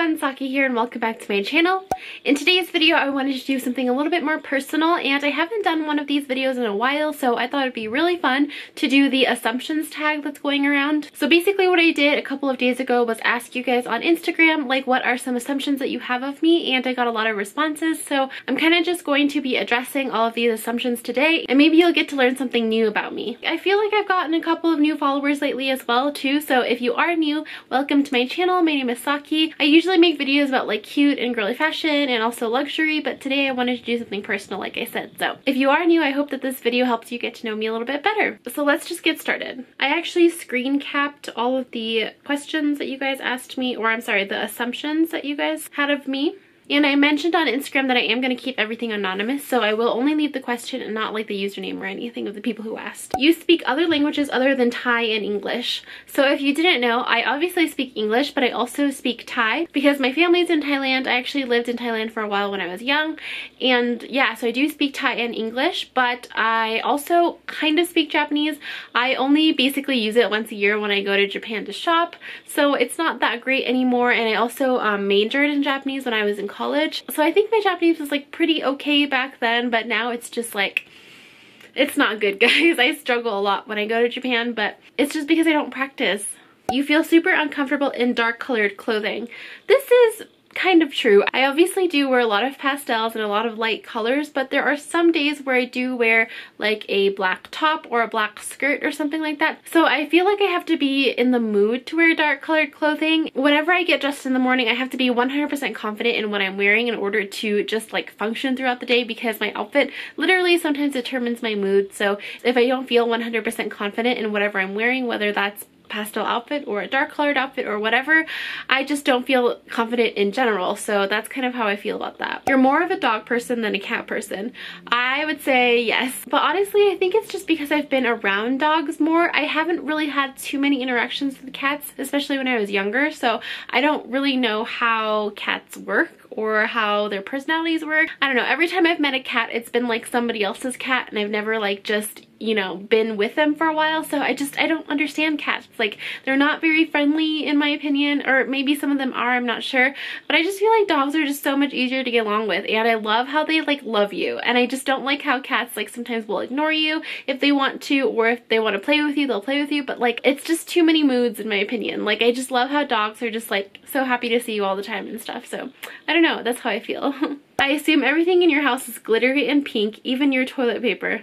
everyone, Saki here and welcome back to my channel. In today's video I wanted to do something a little bit more personal, and I haven't done one of these videos in a while, so I thought it'd be really fun to do the assumptions tag that's going around. So basically what I did a couple of days ago was ask you guys on Instagram like what are some assumptions that you have of me, and I got a lot of responses, so I'm kind of just going to be addressing all of these assumptions today, and maybe you'll get to learn something new about me. I feel like I've gotten a couple of new followers lately as well too, so if you are new, welcome to my channel. My name is Saki. I usually make videos about like cute and girly fashion and also luxury, but today I wanted to do something personal like I said. So if you are new, I hope that this video helps you get to know me a little bit better. So let's just get started. I actually screen capped all of the questions that you guys asked me, or I'm sorry, the assumptions that you guys had of me. And I mentioned on Instagram that I am going to keep everything anonymous, so I will only leave the question and not like the username or anything of the people who asked. You speak other languages other than Thai and English. So if you didn't know, I obviously speak English, but I also speak Thai because my family's in Thailand. I actually lived in Thailand for a while when I was young. And yeah, so I do speak Thai and English, but I also kind of speak Japanese. I only basically use it once a year when I go to Japan to shop, so it's not that great anymore. And I also majored in Japanese when I was in college, so I think my Japanese was like pretty okay back then, but now it's just like, it's not good, guys. I struggle a lot when I go to Japan, but it's just because I don't practice. You feel super uncomfortable in dark colored clothing. This is kind of true. I obviously do wear a lot of pastels and a lot of light colors, but there are some days where I do wear like a black top or a black skirt or something like that. So I feel like I have to be in the mood to wear dark colored clothing. Whenever I get dressed in the morning, I have to be 100% confident in what I'm wearing in order to just like function throughout the day, because my outfit literally sometimes determines my mood. So if I don't feel 100% confident in whatever I'm wearing, whether that's pastel outfit or a dark colored outfit or whatever, I just don't feel confident in general. So that's kind of how I feel about that. You're more of a dog person than a cat person. I would say yes, but honestly I think it's just because I've been around dogs more. I haven't really had too many interactions with cats, especially when I was younger, so I don't really know how cats work or how their personalities work. I don't know, every time I've met a cat it's been like somebody else's cat, and I've never like just, you know, been with them for a while. So I don't understand cats. Like, they're not very friendly in my opinion, or maybe some of them are, I'm not sure, but I just feel like dogs are just so much easier to get along with, and I love how they like love you, and I just don't like how cats like sometimes will ignore you if they want to, or if they want to play with you they'll play with you, but like it's just too many moods in my opinion. Like, I just love how dogs are just like so happy to see you all the time and stuff. So I don't know, that's how I feel. I assume everything in your house is glittery and pink, even your toilet paper.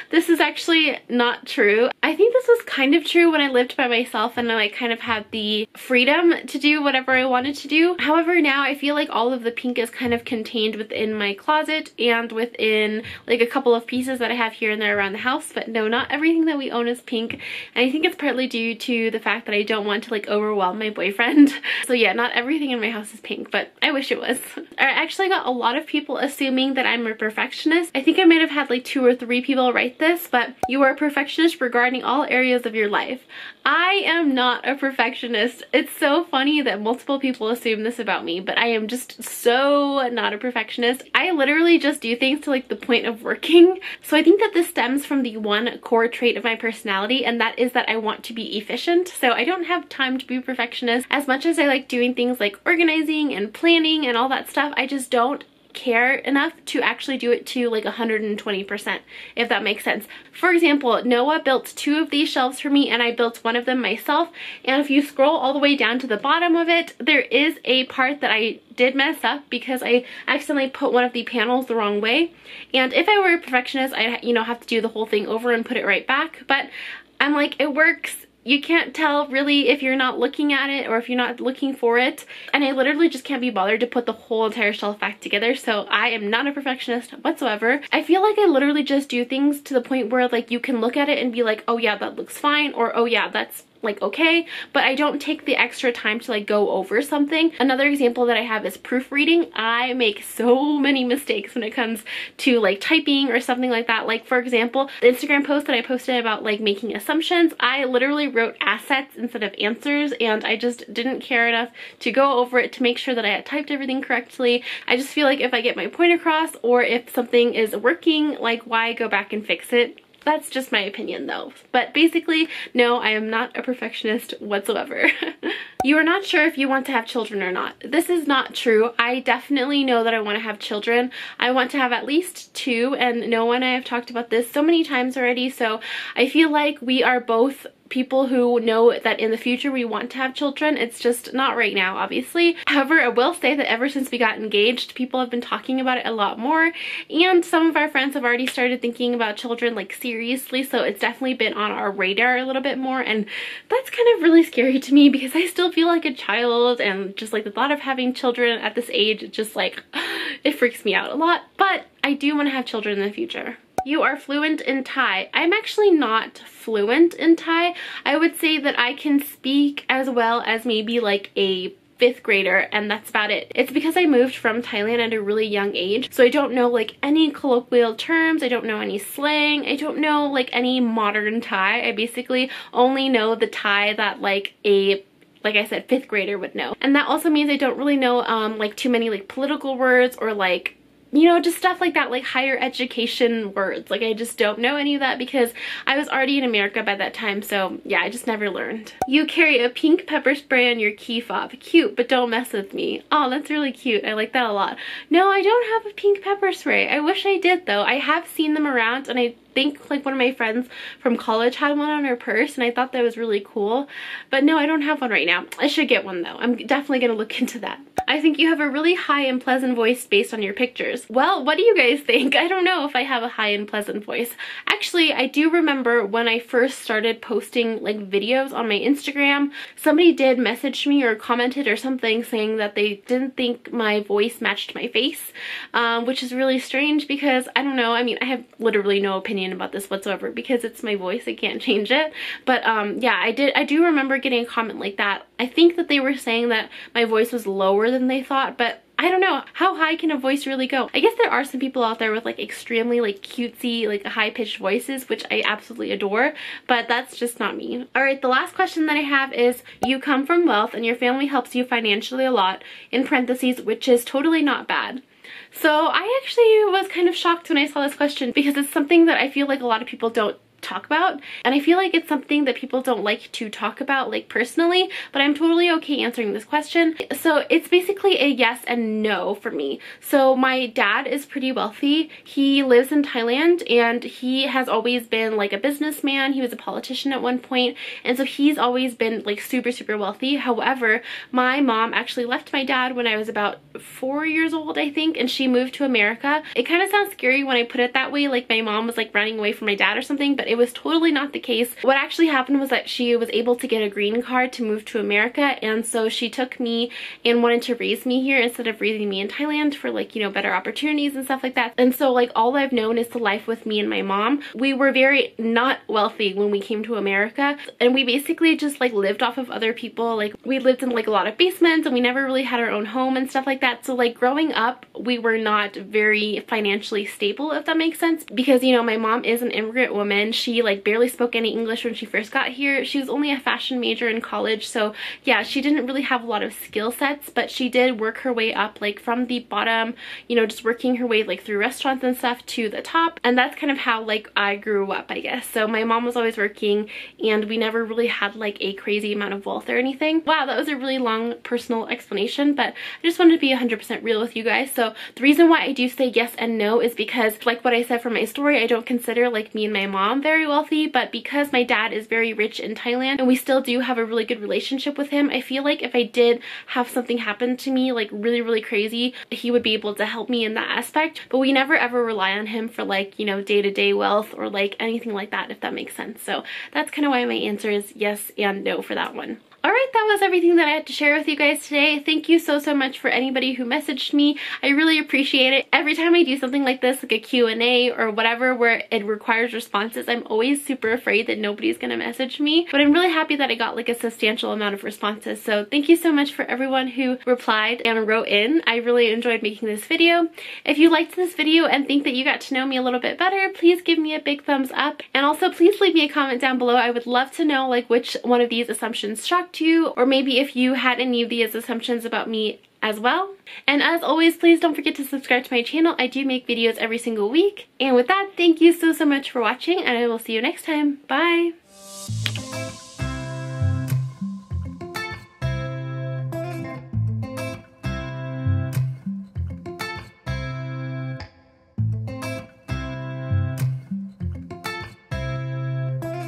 This is actually not true. I think this was kind of true when I lived by myself and I like kind of had the freedom to do whatever I wanted to do. However, now I feel like all of the pink is kind of contained within my closet and within like a couple of pieces that I have here and there around the house. But no, not everything that we own is pink. And I think it's partly due to the fact that I don't want to like overwhelm my boyfriend. So yeah, not everything in my house is pink, but I wish it was. I actually got a lot of people assuming that I'm a perfectionist. I think I might have had like 2 or 3 people write this, but you are a perfectionist regarding all areas of your life. I am not a perfectionist. It's so funny that multiple people assume this about me, but I am just so not a perfectionist. I literally just do things to like the point of working. So I think that this stems from the one core trait of my personality, and that is that I want to be efficient. So I don't have time to be a perfectionist. As much as I like doing things like organizing and planning and all that stuff, I just don't care enough to actually do it to like 120%, if that makes sense. For example, Noah built 2 of these shelves for me and I built one of them myself, and if you scroll all the way down to the bottom of it, there is a part that I did mess up because I accidentally put one of the panels the wrong way, and if I were a perfectionist I'd, you know, have to do the whole thing over and put it right back, but I'm like, it works. You can't tell really if you're not looking at it or if you're not looking for it. And I literally just can't be bothered to put the whole entire shelf back together. So I am not a perfectionist whatsoever. I feel like I literally just do things to the point where like you can look at it and be like, oh yeah, that looks fine, or oh yeah, that's like okay, but I don't take the extra time to like go over something. Another example that I have is proofreading. I make so many mistakes when it comes to like typing or something like that. Like for example, the Instagram post that I posted about like making assumptions, I literally wrote assets instead of answers, and I just didn't care enough to go over it to make sure that I had typed everything correctly. I just feel like if I get my point across or if something is working, like why go back and fix it? That's just my opinion though. But basically, no, I am not a perfectionist whatsoever. You are not sure if you want to have children or not. This is not true. I definitely know that I want to have children. I want to have at least 2, and Noah and I have talked about this so many times already, so I feel like we are both people who know that in the future we want to have children. It's just not right now, obviously. However, I will say that ever since we got engaged, people have been talking about it a lot more, and some of our friends have already started thinking about children like seriously, so it's definitely been on our radar a little bit more, and that's kind of really scary to me because I still feel like a child, and just like the thought of having children at this age, just like it freaks me out a lot. But I do want to have children in the future. You are fluent in Thai. I'm actually not fluent in Thai. I would say that I can speak as well as maybe like a 5th grader, and that's about it. It's because I moved from Thailand at a really young age, so I don't know like any colloquial terms, I don't know any slang, I don't know like any modern Thai. I basically only know the Thai that like I said, 5th grader would know. And that also means I don't really know like too many like political words or like, you know, just stuff like that, like higher education words. Like I just don't know any of that because I was already in America by that time, so yeah, I just never learned. You carry a pink pepper spray on your key fob. Cute, but don't mess with me. Oh, that's really cute. I like that a lot. No, I don't have a pink pepper spray. I wish I did though. I have seen them around, and I think like one of my friends from college had one on her purse, and I thought that was really cool. But no, I don't have one right now. I should get one though. I'm definitely gonna look into that. I think you have a really high and pleasant voice based on your pictures. Well, what do you guys think? I don't know if I have a high and pleasant voice. Actually, I do remember when I first started posting like videos on my Instagram, somebody did message me or commented or something saying that they didn't think my voice matched my face, which is really strange because I don't know. I mean, I have literally no opinion about this whatsoever because it's my voice. I can't change it. But yeah, I do remember getting a comment like that. I think that they were saying that my voice was lower than they thought, but I don't know. How high can a voice really go? I guess there are some people out there with like extremely like cutesy, like high-pitched voices, which I absolutely adore, but that's just not me. All right, the last question that I have is, you come from wealth and your family helps you financially a lot, in parentheses, which is totally not bad. So I actually was kind of shocked when I saw this question because it's something that I feel like a lot of people don't talk about, and I feel like it's something that people don't like to talk about like personally, but I'm totally okay answering this question. So it's basically a yes and no for me. So my dad is pretty wealthy. He lives in Thailand, and he has always been like a businessman. He was a politician at one point, and so he's always been like super wealthy. However, my mom actually left my dad when I was about 4 years old, I think, and she moved to America. It kind of sounds scary when I put it that way, like my mom was like running away from my dad or something, but it was totally not the case. What actually happened was that she was able to get a green card to move to America, and so she took me and wanted to raise me here instead of raising me in Thailand for like, you know, better opportunities and stuff like that. And so like all I've known is the life with me and my mom. We were very not wealthy when we came to America, and we basically just like lived off of other people. Like we lived in like a lot of basements, and we never really had our own home and stuff like that. So like growing up, we were not very financially stable, if that makes sense, because, you know, my mom is an immigrant woman. She like barely spoke any English when she first got here. She was only a fashion major in college, so yeah, she didn't really have a lot of skill sets, but she did work her way up like from the bottom, you know, just working her way like through restaurants and stuff to the top. And that's kind of how like I grew up, I guess. So my mom was always working, and we never really had like a crazy amount of wealth or anything. Wow, that was a really long personal explanation, but I just wanted to be 100% real with you guys. So the reason why I do say yes and no is because, like what I said from my story, I don't consider like me and my mom very wealthy, but because my dad is very rich in Thailand and we still do have a really good relationship with him, I feel like if I did have something happen to me like really crazy, he would be able to help me in that aspect. But we never ever rely on him for like, you know, day-to-day wealth or like anything like that, if that makes sense. So that's kind of why my answer is yes and no for that one. Alright, that was everything that I had to share with you guys today. Thank you so much for anybody who messaged me. I really appreciate it. Every time I do something like this, like a Q&A or whatever where it requires responses, I'm always super afraid that nobody's gonna message me. But I'm really happy that I got like a substantial amount of responses. So thank you so much for everyone who replied and wrote in. I really enjoyed making this video. If you liked this video and think that you got to know me a little bit better, please give me a big thumbs up. And also please leave me a comment down below. I would love to know like which one of these assumptions shocked you, or maybe if you had any of these assumptions about me as well. And as always, please don't forget to subscribe to my channel. I do make videos every single week. And with that, thank you so much for watching, and I will see you next time. Bye!